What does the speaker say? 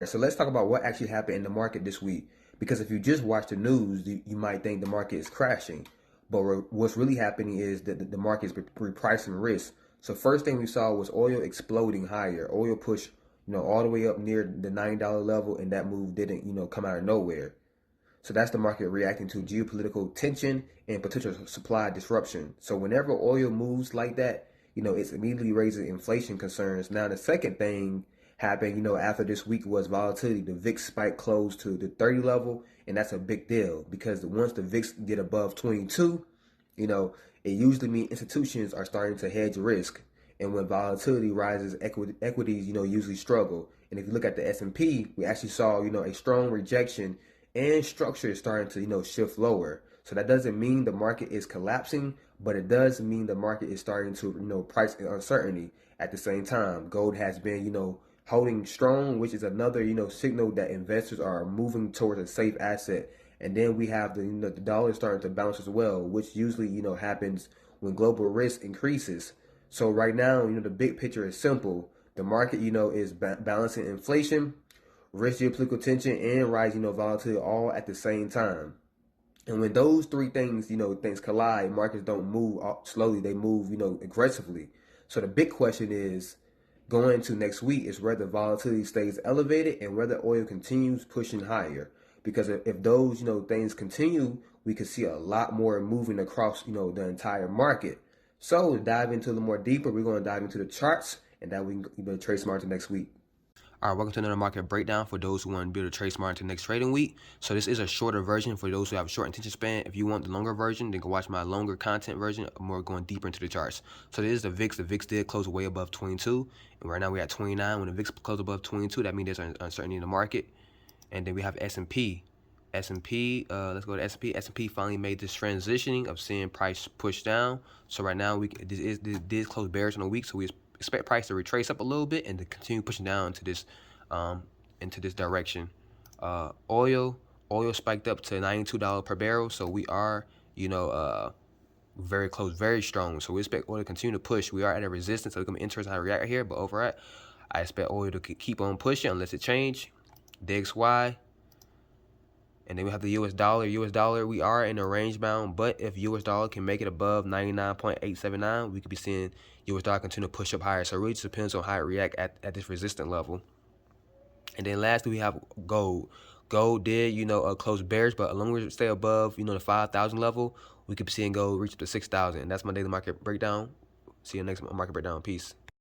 So let's talk about what actually happened in the market this week. Because if you just watch the news, you might think the market is crashing. But what's really happening is that the market is repricing risk. So first thing we saw was oil exploding higher. Oil pushed, all the way up near the $90 level, and that move didn't, come out of nowhere. So that's the market reacting to geopolitical tension and potential supply disruption. So whenever oil moves like that, it's immediately raising inflation concerns. Now the second thing happened, after this week was volatility. The VIX spike closed to the 30 level, and that's a big deal because once the VIX get above 22, it usually means institutions are starting to hedge risk. And when volatility rises, equities, usually struggle. And if you look at the S&P, we actually saw, a strong rejection and structure is starting to, shift lower. So that doesn't mean the market is collapsing, but it does mean the market is starting to, price uncertainty. At the same time, gold has been, holding strong, which is another, signal that investors are moving towards a safe asset. And then we have the dollar starting to bounce as well, which usually, happens when global risk increases. So right now, the big picture is simple. The market, is balancing inflation, risk, geopolitical tension, and rising, volatility all at the same time. And when those three things, things collide, markets don't move slowly; they move, aggressively. So the big question is going into next week is whether volatility stays elevated and whether oil continues pushing higher. Because if those, things continue, we could see a lot more moving across, the entire market. So to dive into a little more deeper, we're going to dive into the charts, and that we can trade smarter next week. All right, welcome to another market breakdown for those who want to be able to trade smart into the next trading week. So this is a shorter version for those who have a short attention span. If you want the longer version, then go watch my longer content version, more going deeper into the charts. So this is the VIX. The VIX did close way above 22, and right now we're at 29. When the VIX closed above 22, that means there's an uncertainty in the market. And then we have S&P. S&P, let's go to S&P. S&P finally made this transitioning of seeing price push down. So right now this did close bearish on the week, so we expect price to retrace up a little bit and to continue pushing down into this direction. Oil spiked up to $92 per barrel, so we are very close, very strong. So we expect oil to continue to push. We are at a resistance, so it's gonna be interesting how to react here. But overall, I expect oil to keep on pushing unless it change. DXY. And then we have the US dollar. US dollar, we are in a range bound, but if US dollar can make it above 99.879, we could be seeing US dollar continue to push up higher. So it really just depends on how it react at this resistant level. And then lastly, we have gold. Gold did, close bearish, but as long as we stay above, the 5,000 level, we could be seeing gold reach up to 6,000. And that's my daily market breakdown. See you next market breakdown. Peace.